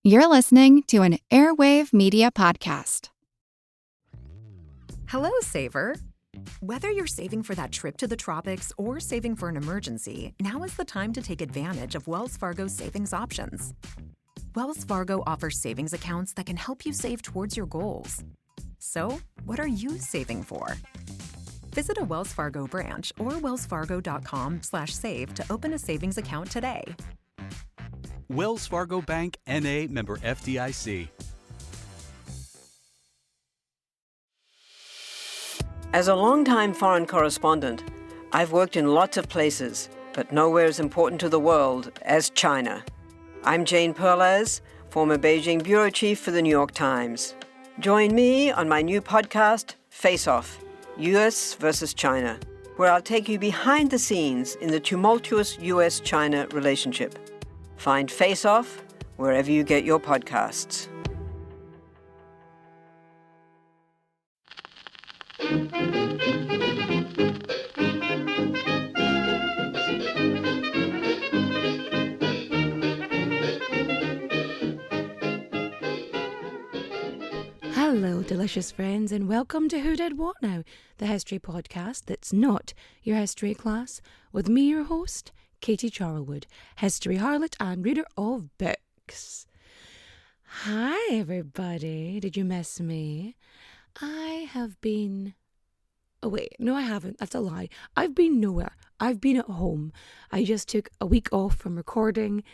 You're listening to an Airwave Media Podcast. Hello, saver. Whether you're saving for that trip to the tropics or saving for an emergency, now is the time to take advantage of Wells Fargo's savings options. Wells Fargo offers savings accounts that can help you save towards your goals. So, what are you saving for? Visit a Wells Fargo branch or wellsfargo.com/save to open a savings account today. Wells Fargo Bank, N.A., member FDIC. As a longtime foreign correspondent, I've worked in lots of places, but nowhere as important to the world as China. I'm Jane Perlez, former Beijing bureau chief for the New York Times. Join me on my new podcast, Face Off, U.S. versus China, where I'll take you behind the scenes in the tumultuous U.S.-China relationship. Find Face Off wherever you get your podcasts. Hello, delicious friends, and welcome to Who Did What Now, the history podcast that's not your history class, with me, your host, Katie Charlwood, history harlot and reader of books. Hi, everybody. Did you miss me? I have been... Oh, wait. No, I haven't. That's a lie. I've been nowhere. I've been at home. I just took a week off from recording.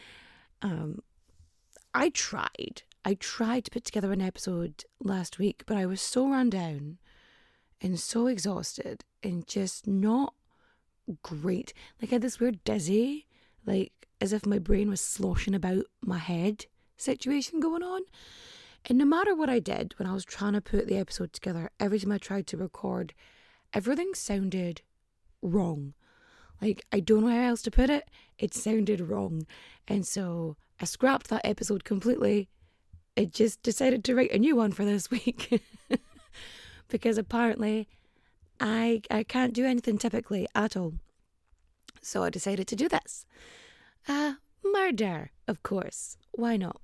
I tried to put together an episode last week, but I was so run down and so exhausted and just not great. Like I had this weird dizzy, like as if my brain was sloshing about my head situation going on. And no matter what I did when I was trying to put the episode together, every time I tried to record, everything sounded wrong. Like, I don't know how else to put it. It sounded wrong. And so I scrapped that episode completely. I just decided to write a new one for this week. Because apparently I can't do anything typically at all. So I decided to do this. Murder, of course. Why not?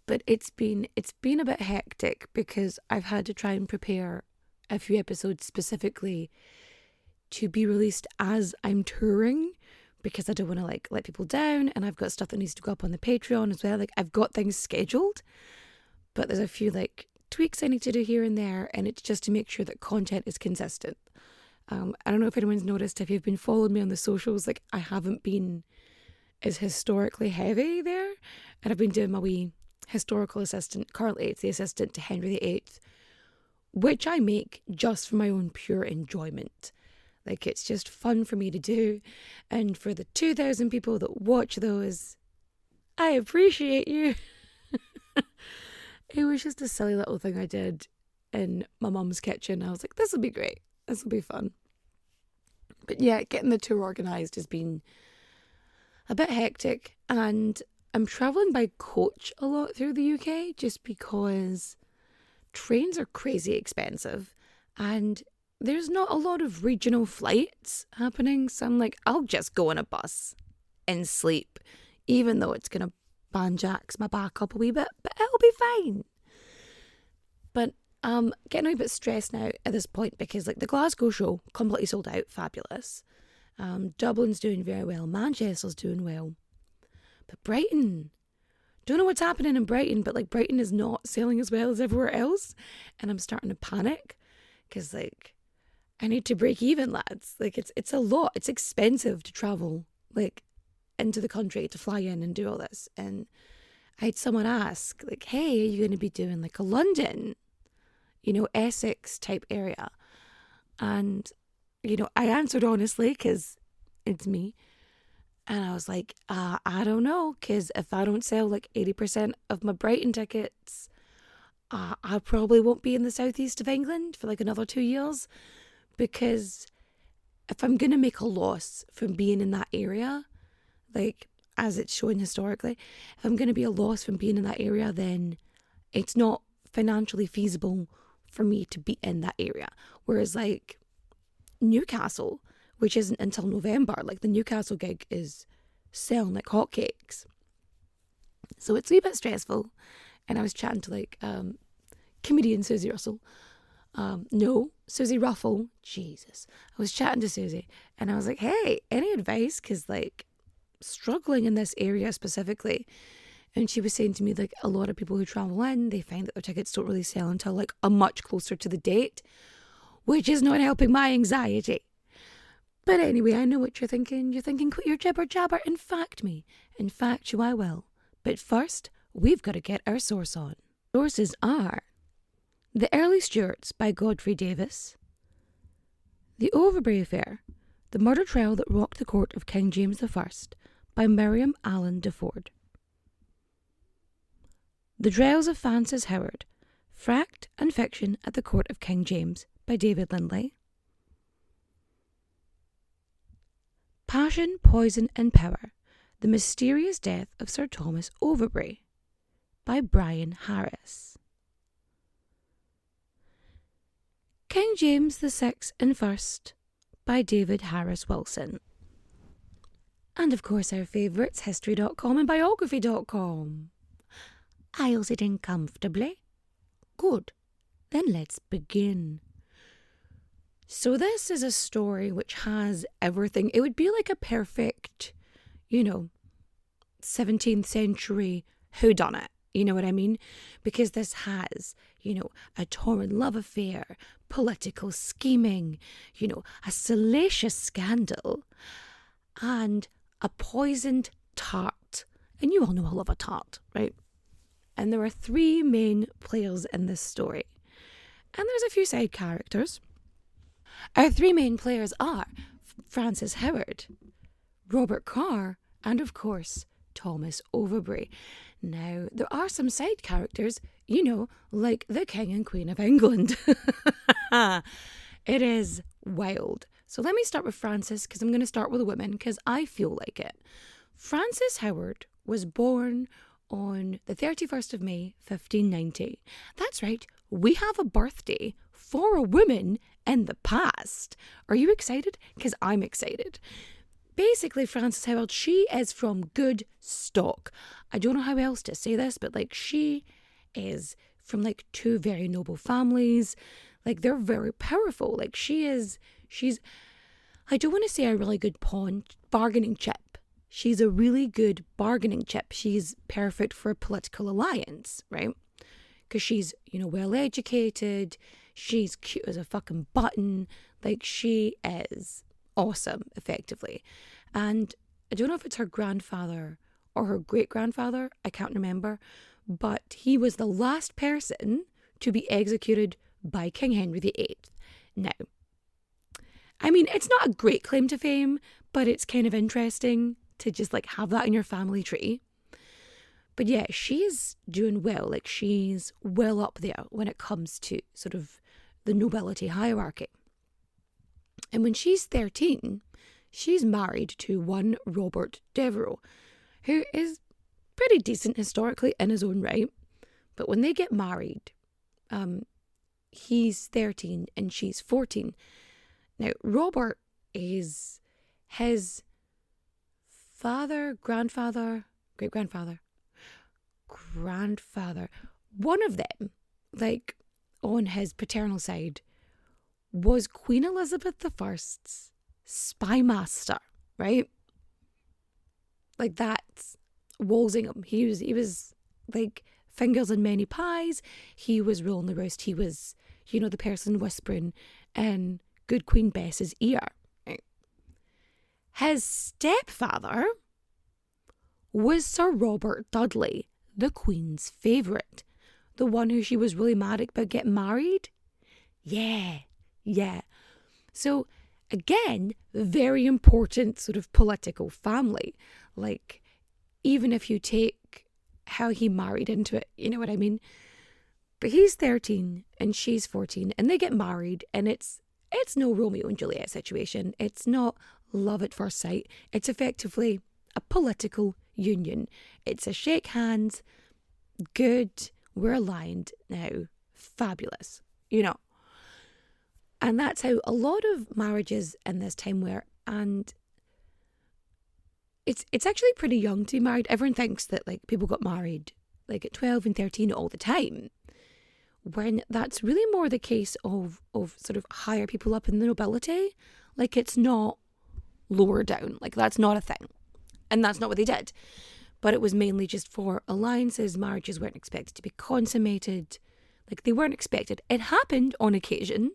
But it's been a bit hectic because I've had to try and prepare a few episodes specifically to be released as I'm touring, because I don't want to let people down, and I've got stuff that needs to go up on the Patreon as well. Like, I've got things scheduled, but there's a few tweaks I need to do here and there, and it's just to make sure that content is consistent. I don't know if anyone's noticed, if you've been following me on the socials, I haven't been as historically heavy there, and I've been doing my wee historical assistant. Currently it's the assistant to Henry VIII, which I make just for my own pure enjoyment. It's just fun for me to do. And for the 2,000 people that watch those, I appreciate you. It was just a silly little thing I did in my mum's kitchen. I was like, this will be great. This will be fun. But yeah, getting the tour organised has been a bit hectic. And I'm travelling by coach a lot through the UK just because trains are crazy expensive. And there's not a lot of regional flights happening, so I'm like, I'll just go on a bus and sleep, even though it's going to banjax my back up a wee bit, but it'll be fine. But getting a wee bit stressed now at this point because the Glasgow show, completely sold out, fabulous. Dublin's doing very well, Manchester's doing well. But Brighton, don't know what's happening in Brighton, but Brighton is not selling as well as everywhere else, and I'm starting to panic because I need to break even, lads. It's a lot. It's expensive to travel, into the country, to fly in and do all this. And I had someone ask, hey, are you going to be doing a London, Essex type area? And, I answered honestly, because it's me. And I was like, I don't know, because if I don't sell 80% of my Brighton tickets, I probably won't be in the southeast of England for another 2 years. Because if I'm going to make a loss from being in that area, as it's shown historically, if I'm going to be a loss from being in that area, then it's not financially feasible for me to be in that area. Whereas Newcastle, which isn't until November, the Newcastle gig is selling like hotcakes. So it's a wee bit stressful. And I was chatting to like comedian Susie Russell. No, Susie Ruffle. Jesus. I was chatting to Susie and I was like, hey, any advice? Because like struggling in this area specifically. And she was saying to me, like, a lot of people who travel in, they find that their tickets don't really sell until like a much closer to the date, which is not helping my anxiety. But anyway, I know what you're thinking. You're thinking, quit your jibber jabber and fact me. And fact you I will. But first, we've got to get our source on. Sources are The Early Stuarts by Godfrey Davis, The Overbury Affair, the murder trial that rocked the court of King James I by Miriam Allen de Ford, The Trials of Francis Howard, Fact and Fiction at the Court of King James by David Lindley, Passion, Poison and Power, The Mysterious Death of Sir Thomas Overbury by Brian Harris, King James VI and First by David Harris Wilson, and of course our favourites, history.com and biography.com. I'll sit in comfortably. Good. Then let's begin. So this is a story which has everything. It would be like a perfect, 17th century whodunit. You know what I mean? Because this has, a torrid love affair, political scheming, a salacious scandal, and a poisoned tart. And you all know I love a tart, right? And there are three main players in this story. And there's a few side characters. Our three main players are Francis Howard, Robert Carr, and of course, Thomas Overbury. Now, there are some side characters, like the King and Queen of England. It is wild. So let me start with Francis, because I'm going to start with a woman, because I feel like it. Francis Howard was born on the 31st of May, 1590. That's right, we have a birthday for a woman in the past. Are you excited? Because I'm excited. Basically, Frances Howard, she is from good stock. I don't know how else to say this, but she is from two very noble families. They're very powerful. She's, I don't want to say a really good bargaining chip. She's a really good bargaining chip. She's perfect for a political alliance, right? Because she's, well educated. She's cute as a fucking button. She is awesome, effectively. And I don't know if it's her grandfather or her great-grandfather, I can't remember, but he was the last person to be executed by King Henry VIII. Now, I mean, it's not a great claim to fame, but it's kind of interesting to just have that in your family tree. But yeah, she's doing well. She's well up there when it comes to sort of the nobility hierarchy. And when she's 13, she's married to one Robert Devereux, who is pretty decent historically in his own right. But when they get married, he's 13 and she's 14. Now, Robert is his father, grandfather, great-grandfather, grandfather. One of them, on his paternal side, was Queen Elizabeth I's spy master, right? That's Walsingham. He was fingers in many pies. He was ruling the roost. He was, the person whispering in good Queen Bess's ear. Right? His stepfather was Sir Robert Dudley, the Queen's favourite. The one who she was really mad about getting married. Yeah. So, again, very important sort of political family. Even if you take how he married into it, you know what I mean? But he's 13 and she's 14 and they get married, and it's no Romeo and Juliet situation. It's not love at first sight. It's effectively a political union. It's a shake hands, good, we're aligned now, fabulous, And that's how a lot of marriages in this time were. And it's actually pretty young to be married. Everyone thinks that like people got married like at 12 and 13 all the time, when that's really more the case of sort of higher people up in the nobility. Like, it's not lower down. Like, that's not a thing. And that's not what they did. But it was mainly just for alliances. Marriages weren't expected to be consummated. Like, they weren't expected. It happened on occasion.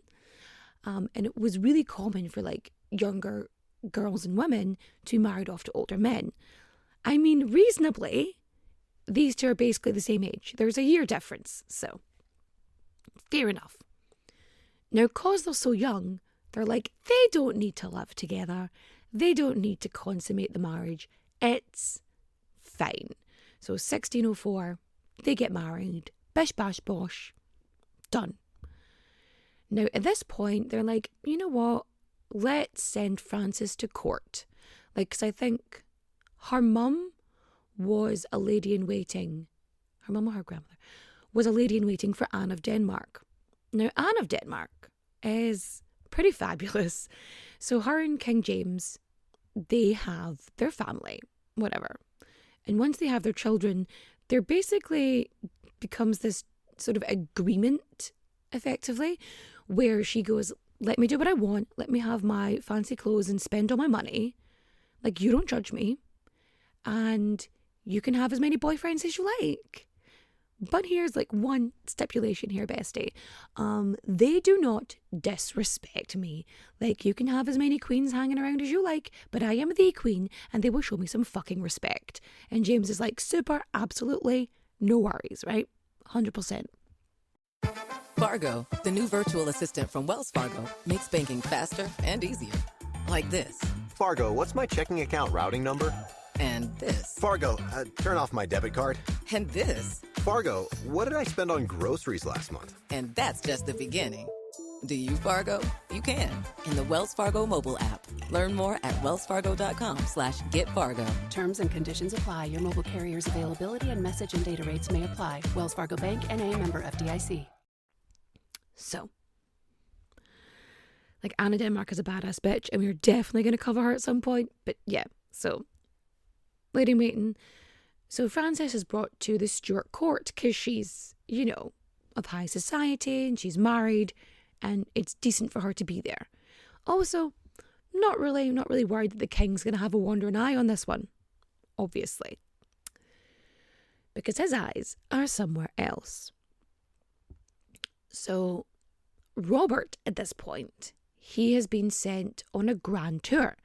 And it was really common for, like, younger girls and women to be married off to older men. I mean, reasonably, these two are basically the same age. There's a year difference. So, fair enough. Now, because they're so young, they're like, they don't need to live together. They don't need to consummate the marriage. It's fine. So 1604, they get married. Bish, bash, bosh. Done. Now, at this point, they're like, you know what? Let's send Frances to court. Like, because I think her mum was a lady in waiting. Her mum or her grandmother was a lady in waiting for Anne of Denmark. Now, Anne of Denmark is pretty fabulous. So her and King James, they have their family, whatever. And once they have their children, there basically becomes this sort of agreement, effectively, where she goes, let me do what I want. Let me have my fancy clothes and spend all my money. Like, you don't judge me. And you can have as many boyfriends as you like. But here's like one stipulation here, bestie. They do not disrespect me. Like, you can have as many queens hanging around as you like, but I am the queen and they will show me some fucking respect. And James is like, super, absolutely, no worries, right? 100%. Fargo, the new virtual assistant from Wells Fargo, makes banking faster and easier. Like this. Fargo, what's my checking account routing number? And this. Fargo, turn off my debit card. And this. Fargo, what did I spend on groceries last month? And that's just the beginning. Do you, Fargo? You can. In the Wells Fargo mobile app. Learn more at wellsfargo.com/getfargo. Terms and conditions apply. Your mobile carrier's availability and message and data rates may apply. Wells Fargo Bank, N.A., member FDIC. So, like, Anne of Denmark is a badass bitch, and we're definitely going to cover her at some point. But yeah, so, lady in waiting. So Frances is brought to the Stuart court because she's, you know, of high society and she's married and it's decent for her to be there. Also, not really worried that the king's going to have a wandering eye on this one, obviously, because his eyes are somewhere else. So Robert, at this point, he has been sent on a grand tour.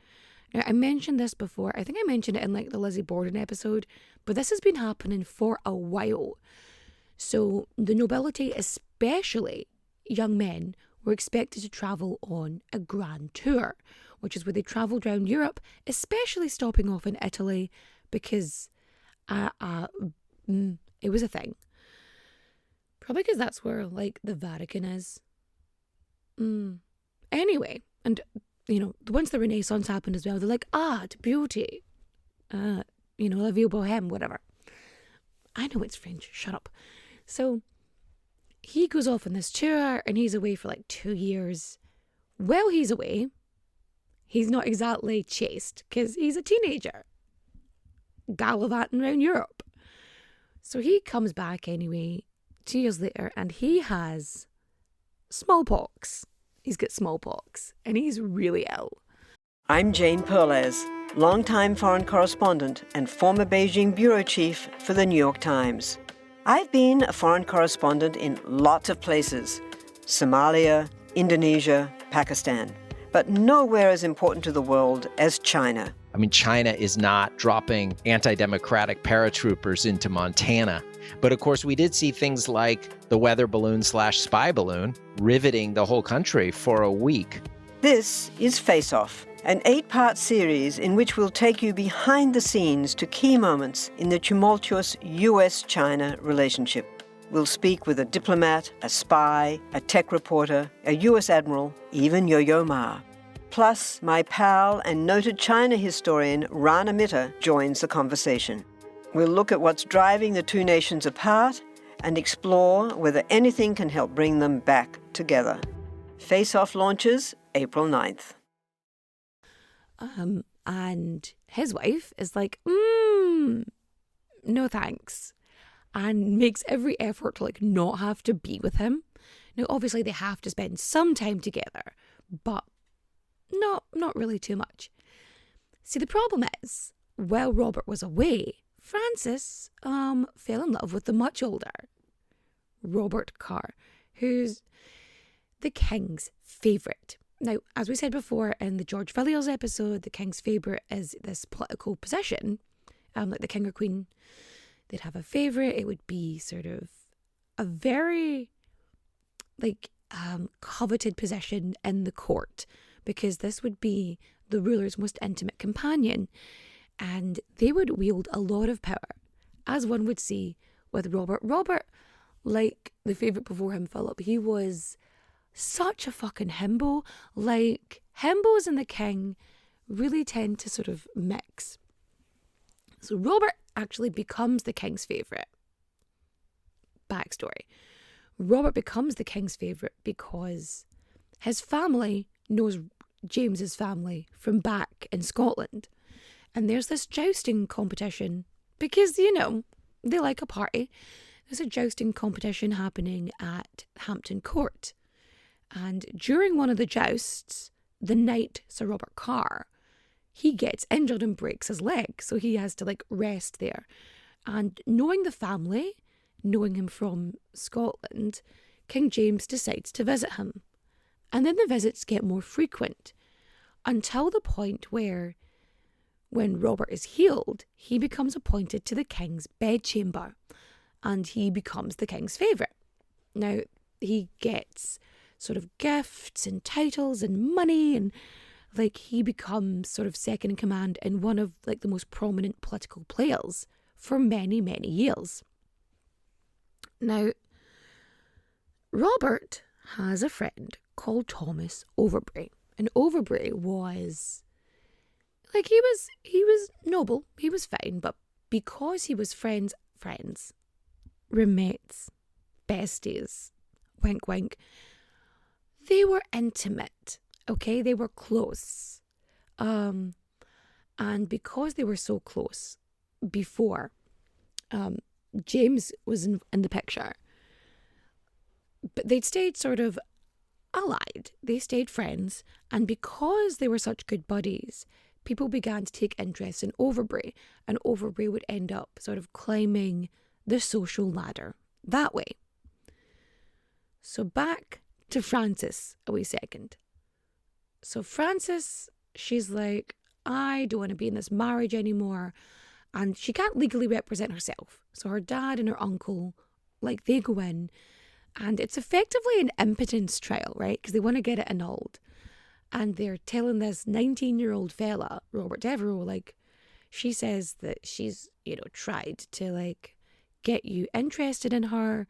Now, I mentioned this before. I think I mentioned it in like the Lizzie Borden episode, but this has been happening for a while. So the nobility, especially young men, were expected to travel on a grand tour, which is where they travelled around Europe, especially stopping off in Italy because it was a thing. Probably because that's where like the Vatican is. Anyway, and you know, once the Renaissance happened as well, they're like, art, beauty, you know, la vie bohème, whatever. I know it's French, shut up. So he goes off on this tour and he's away for like 2 years. While he's away, he's not exactly chaste because he's a teenager gallivanting around Europe. So he comes back anyway 2 years later and he has smallpox. He's got smallpox and he's really ill. I'm Jane Perlez, longtime foreign correspondent and former Beijing bureau chief for the New York Times. I've been a foreign correspondent in lots of places: Somalia, Indonesia, Pakistan, but nowhere as important to the world as China. I mean, China is not dropping anti-democratic paratroopers into Montana. But of course, we did see things like the weather balloon/spy balloon riveting the whole country for a week. This is Face Off, an 8-part series in which we'll take you behind the scenes to key moments in the tumultuous US-China relationship. We'll speak with a diplomat, a spy, a tech reporter, a US admiral, even Yo-Yo Ma. Plus, my pal and noted China historian Rana Mitter joins the conversation. We'll look at what's driving the two nations apart and explore whether anything can help bring them back together. Face Off launches April 9th. And his wife is like, no thanks, and makes every effort to like not have to be with him. Now, obviously, they have to spend some time together, but not really too much. See, the problem is, while Robert was away, Frances fell in love with the much older Robert Carr, who's the king's favourite. Now, as we said before in the George Villiers episode, the king's favourite is this political position, like the king or queen. They'd have a favourite. It would be sort of a very coveted position in the court, because this would be the ruler's most intimate companion, and they would wield a lot of power, as one would see with Robert. Robert, like the favourite before him, Philip, he was such a fucking himbo. Like, himbos and the king really tend to sort of mix. So Robert actually becomes the king's favourite. Backstory. Robert becomes the king's favourite because his family knows James's family from back in Scotland. And there's this jousting competition because, you know, they like a party. There's a jousting competition happening at Hampton Court. And during one of the jousts, the knight, Sir Robert Carr, he gets injured and breaks his leg. So he has to rest there. And knowing the family, knowing him from Scotland, King James decides to visit him. And then the visits get more frequent until the point where, when Robert is healed, he becomes appointed to the king's bedchamber and he becomes the king's favourite. Now, he gets sort of gifts and titles and money, and he becomes sort of second in command and one of the most prominent political players for many, many years. Now, Robert has a friend called Thomas Overbury. And Overbury was, he was noble, he was fine, but because he was friends, roommates, besties, wink wink, they were intimate, okay? They were close. And because they were so close before, James was in the picture, but they'd stayed sort of allied. They stayed friends, and because they were such good buddies, people began to take interest in Overbury, and Overbury would end up sort of climbing the social ladder that way. So back to Frances a wee second. So Frances, she's like, I don't want to be in this marriage anymore, and she can't legally represent herself. So her dad and her uncle, they go in, and it's effectively an impotence trial, right? Because they want to get it annulled. And they're telling this 19-year-old fella, Robert Devereux, she says that she's, tried to, get you interested in her,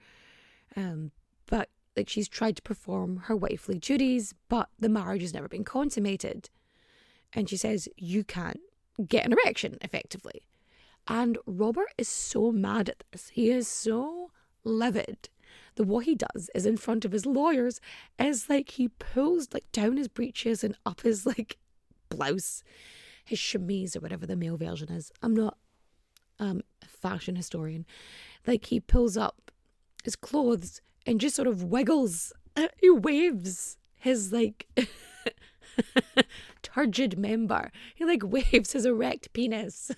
but, she's tried to perform her wifely duties, but the marriage has never been consummated. And she says, you can't get an erection, effectively. And Robert is so mad at this. He is so livid that what he does is, in front of his lawyers, is he pulls down his breeches and up his blouse, his chemise, or whatever the male version is. I'm not a fashion historian. He pulls up his clothes and just sort of wiggles. He waves his turgid member. He waves his erect penis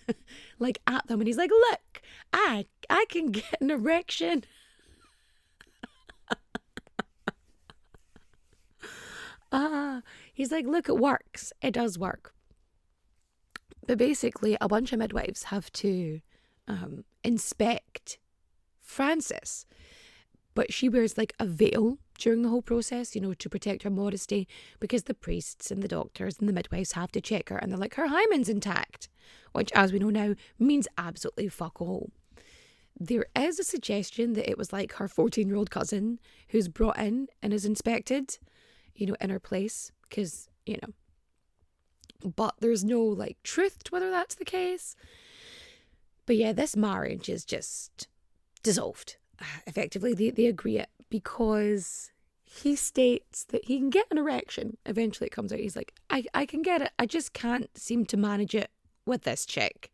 at them, and he's like, look, I can get an erection. He's like, look, it works. It does work. But basically, a bunch of midwives have to inspect Frances. But she wears a veil during the whole process, to protect her modesty, because the priests and the doctors and the midwives have to check her, and they're like, her hymen's intact, which, as we know now, means absolutely fuck all. There is a suggestion that it was her 14-year-old cousin who's brought in and is inspected, in her place, because, but there's no truth to whether that's the case. But yeah, this marriage is just dissolved. Effectively, they agree it because he states that he can get an erection. Eventually it comes out, he's like, I can get it, I just can't seem to manage it with this chick.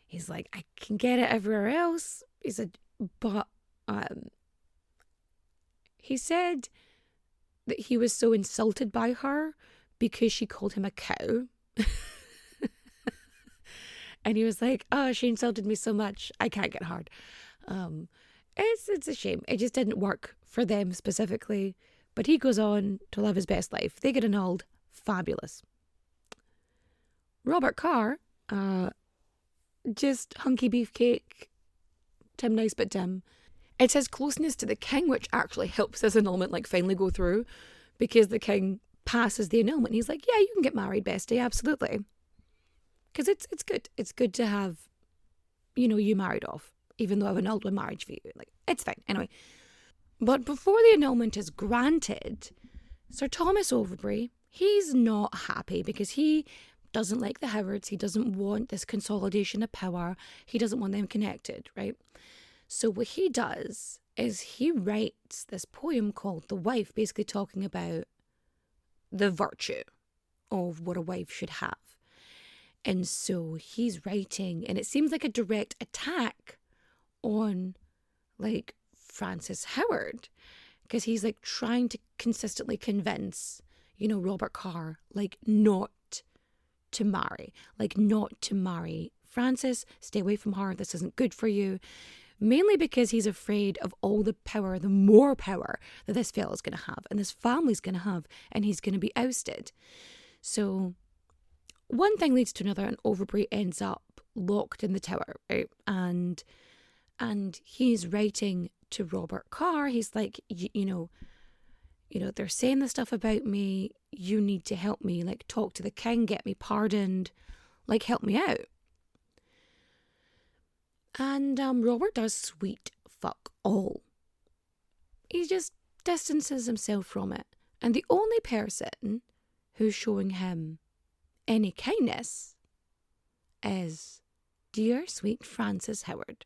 He's like, I can get it everywhere else. He said, but he said that he was so insulted by her because she called him a cow. And he was like, oh, she insulted me so much, I can't get hard. It's a shame. It just didn't work for them specifically. But he goes on to live his best life. They get annulled. Fabulous. Robert Carr, just hunky beefcake, Tim nice but Tim. It's his closeness to the king which actually helps this annulment finally go through, because the king passes the annulment. He's like, yeah, you can get married, bestie, absolutely. Because it's good. It's good to have, you married off, even though I've annulled my marriage for you. It's fine. Anyway. But before the annulment is granted, Sir Thomas Overbury, he's not happy because he doesn't like the Howards. He doesn't want this consolidation of power. He doesn't want them connected, right? So what he does is he writes this poem called The Wife, basically talking about the virtue of what a wife should have. And so he's writing, and it seems like a direct attack on, Francis Howard, because he's trying to consistently convince, Robert Carr, not to marry, not to marry Francis, stay away from her, this isn't good for you, mainly because he's afraid of all the power, the more power that this fella's going to have and this family's going to have, and he's going to be ousted. So one thing leads to another, and Overbury ends up locked in the tower, right? And he's writing to Robert Carr. He's like, they're saying this stuff about me. You need to help me. Talk to the king, get me pardoned. Help me out. And Robert does sweet fuck all. He just distances himself from it. And the only person who's showing him any kindness is dear sweet Francis Howard,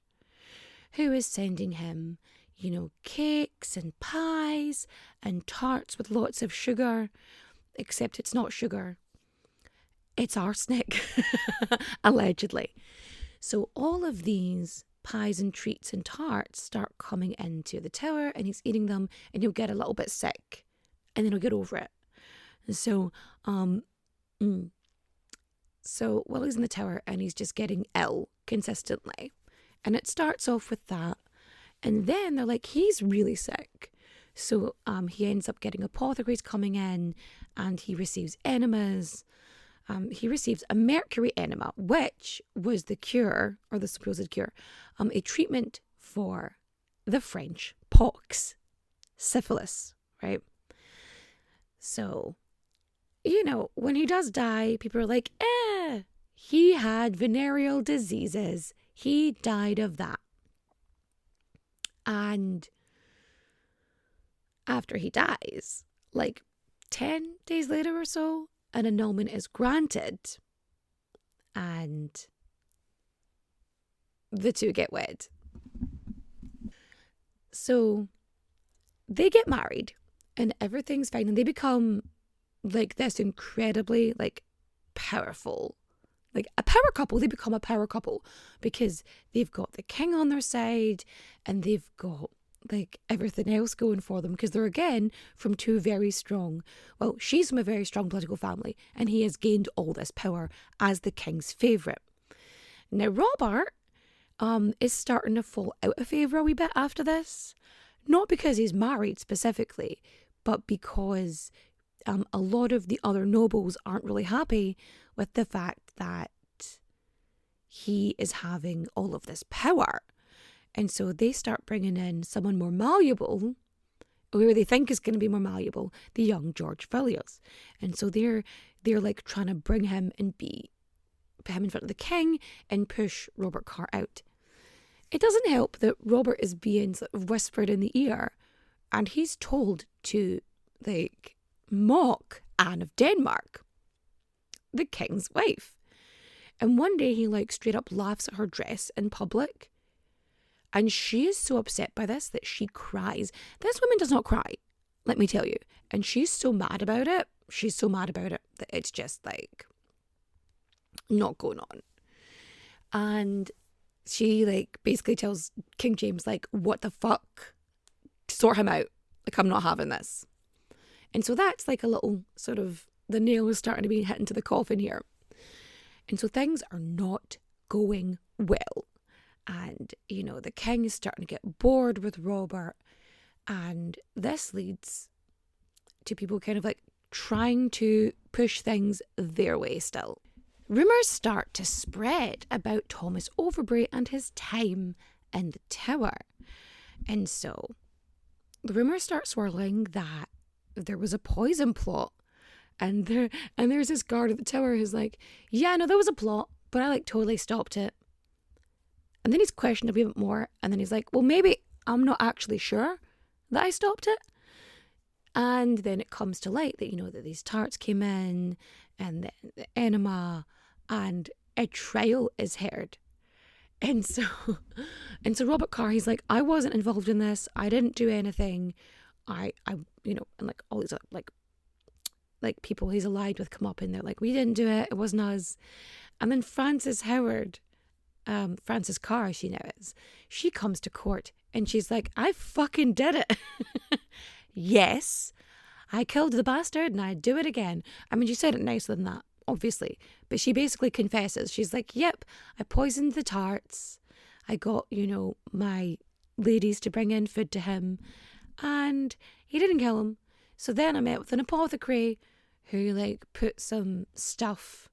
who is sending him, cakes and pies and tarts with lots of sugar, except it's not sugar, it's arsenic, allegedly. So all of these pies and treats and tarts start coming into the tower, and he's eating them, and he'll get a little bit sick, and then he'll get over it. And so, so while he's in the tower, and he's just getting ill consistently, and it starts off with that, and then they're like, he's really sick. So he ends up getting apothecaries coming in, and he receives enemas. He receives a mercury enema, which was the cure, or the supposed cure, a treatment for the French pox, syphilis, right? So, when he does die, people are like, he had venereal diseases. He died of that. And after he dies, 10 days later or so, an annulment is granted, and the two get wed. So they get married, and everything's fine, and they become this incredibly powerful, a power couple. They become a power couple because they've got the king on their side, and they've got everything else going for them, because they're again from two very strong, well, she's from a very strong political family, and he has gained all this power as the king's favourite. Now Robert is starting to fall out of favour a wee bit after this, not because he's married specifically, but because a lot of the other nobles aren't really happy with the fact that he is having all of this power. And so they start bringing in someone more malleable, or they think is going to be more malleable, the young George Villiers. And so they're trying to bring him and put him in front of the king and push Robert Carr out. It doesn't help that Robert is being sort of whispered in the ear, and he's told to mock Anne of Denmark, the king's wife. And one day he straight up laughs at her dress in public. And she is so upset by this that she cries. This woman does not cry, let me tell you. And she's so mad about it. She's so mad about it that it's just not going on. And she like basically tells King James like, what the fuck, sort him out, like I'm not having this. And so that's like a little sort of, the nail is starting to be hit into the coffin here. And so things are not going well. And, you know, the king is starting to get bored with Robert. And this leads to people kind of like trying to push things their way still. Rumours start to spread about Thomas Overbury and his time in the Tower. And so the rumours start swirling that there was a poison plot. And there's this guard at the Tower who's like, yeah, no, there was a plot, but I like totally stopped it. And then he's questioned a wee bit more. And then he's like, well, maybe I'm not actually sure that I stopped it. And then it comes to light that, you know, that these tarts came in and the enema, and a trial is heard. And so Robert Carr, he's like, I wasn't involved in this. I didn't do anything. I you know, and like all these like people he's allied with come up and they're like, we didn't do it. It wasn't us. And then Frances Howard, Frances Carr, she now is, she comes to court and she's like, I fucking did it. Yes, I killed the bastard and I'd do it again. I mean, she said it nicer than that, obviously. But she basically confesses. She's like, yep, I poisoned the tarts. I got, you know, my ladies to bring in food to him. And he didn't kill him. So then I met with an apothecary who, like, put some stuff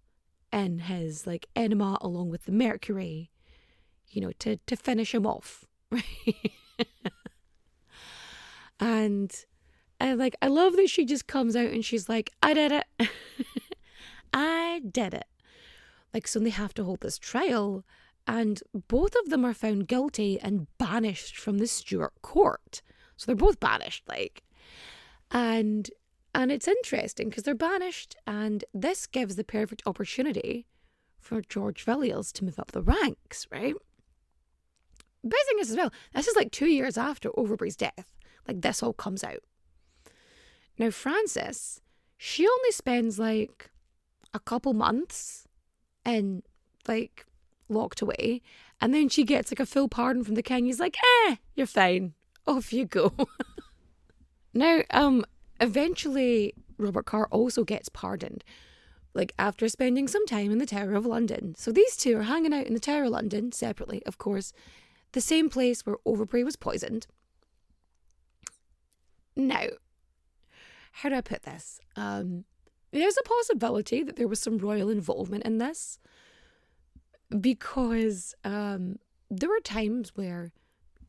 in his, like, enema along with the mercury, you know, to finish him off. Right? And like, I love that she just comes out and she's like, I did it. I did it. Like, so they have to hold this trial, and both of them are found guilty and banished from the Stuart court. So they're both banished, like, and it's interesting because they're banished, and this gives the perfect opportunity for George Villiers to move up the ranks, right? But the thing is as well, this is like 2 years after Overbury's death. Like, this all comes out. Now, Frances, she only spends like a couple months in, like, locked away, and then she gets like a full pardon from the king. He's like, you're fine. Off you go. Now, eventually, Robert Carr also gets pardoned, like, after spending some time in the Tower of London. So these two are hanging out in the Tower of London, separately, of course, the same place where Overbury was poisoned. Now, how do I put this? There's a possibility that there was some royal involvement in this, because there were times where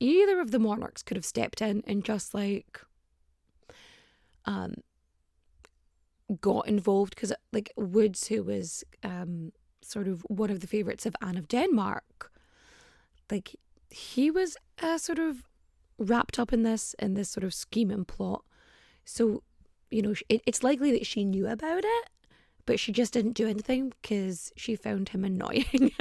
either of the monarchs could have stepped in and just, like, got involved, because, like, Woods, who was sort of one of the favourites of Anne of Denmark, like, he was sort of wrapped up in this sort of scheme and plot. So, you know, it's likely that she knew about it, but she just didn't do anything because she found him annoying.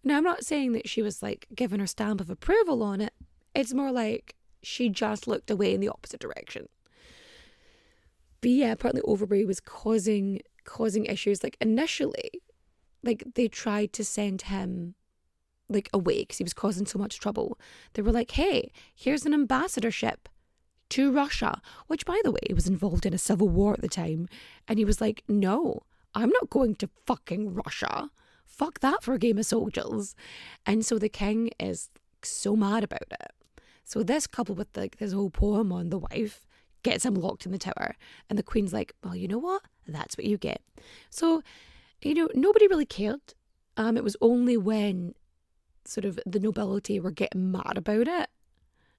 Now, I'm not saying that she was, like, giving her stamp of approval on it. It's more like she just looked away in the opposite direction. But yeah, apparently Overbury was causing issues. Like, initially, like, they tried to send him, like, away because he was causing so much trouble. They were like, hey, here's an ambassadorship to Russia, which, by the way, was involved in a civil war at the time. And he was like, no, I'm not going to fucking Russia. Fuck that for a game of soldiers. And so the king is so mad about it. So this, coupled with, like, this whole poem on the wife, gets him locked in the Tower. And the queen's like, well, you know what? That's what you get. So, you know, nobody really cared. It was only when sort of the nobility were getting mad about it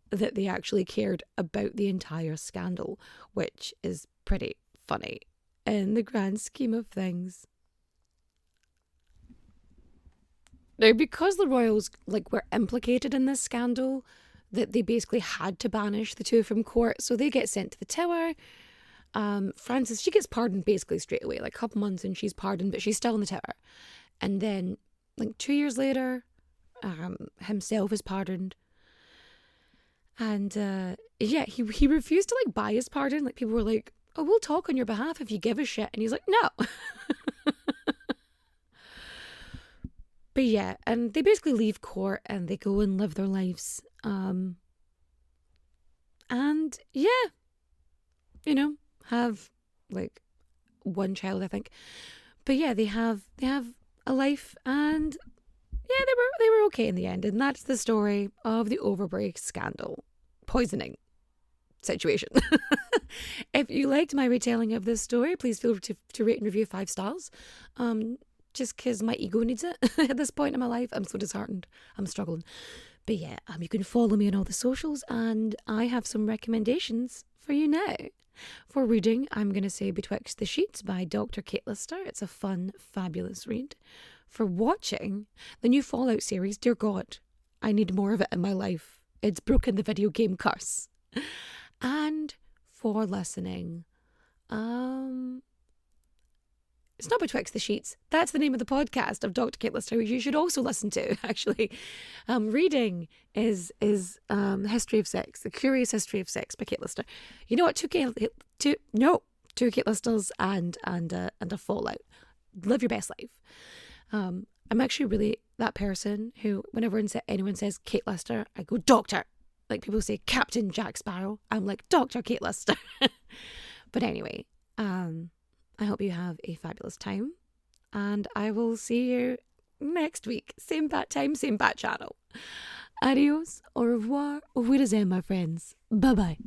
that they actually cared about the entire scandal, which is pretty funny in the grand scheme of things. Now, because the royals, like, were implicated in this scandal, that they basically had to banish the two from court, so they get sent to the Tower. Frances, she gets pardoned basically straight away, like a couple months and she's pardoned, but she's still in the Tower. And then, like, 2 years later, himself is pardoned. And yeah, he refused to, like, buy his pardon. Like, people were like, oh, we'll talk on your behalf if you give a shit. And he's like, no. But yeah, and they basically leave court and they go and live their lives. And yeah, you know, have like one child, I think. But yeah, they have a life, and yeah, they were okay in the end. And that's the story of the Overbury scandal, poisoning situation. If you liked my retelling of this story, please feel free to rate and review 5 stars. Just because my ego needs it at this point in my life. I'm so disheartened. I'm struggling. But yeah, you can follow me on all the socials, and I have some recommendations for you now. For reading, I'm going to say Betwixt the Sheets by Dr. Kate Lister. It's a fun, fabulous read. For watching, the new Fallout series, dear God, I need more of it in my life. It's broken the video game curse. And for listening, it's not Betwixt the Sheets. That's the name of the podcast of Dr. Kate Lister, which you should also listen to, actually. Reading is History of Sex, The Curious History of Sex by Kate Lister. You know what? Two Kate Listers and a Fallout. Live your best life. I'm actually really that person who, whenever anyone says Kate Lister, I go, Doctor. Like people say Captain Jack Sparrow. I'm like, Dr. Kate Lister. But anyway, I hope you have a fabulous time, and I will see you next week. Same bat time, same bat channel. Adios, au revoir, auf Wiedersehen, my friends. Bye-bye.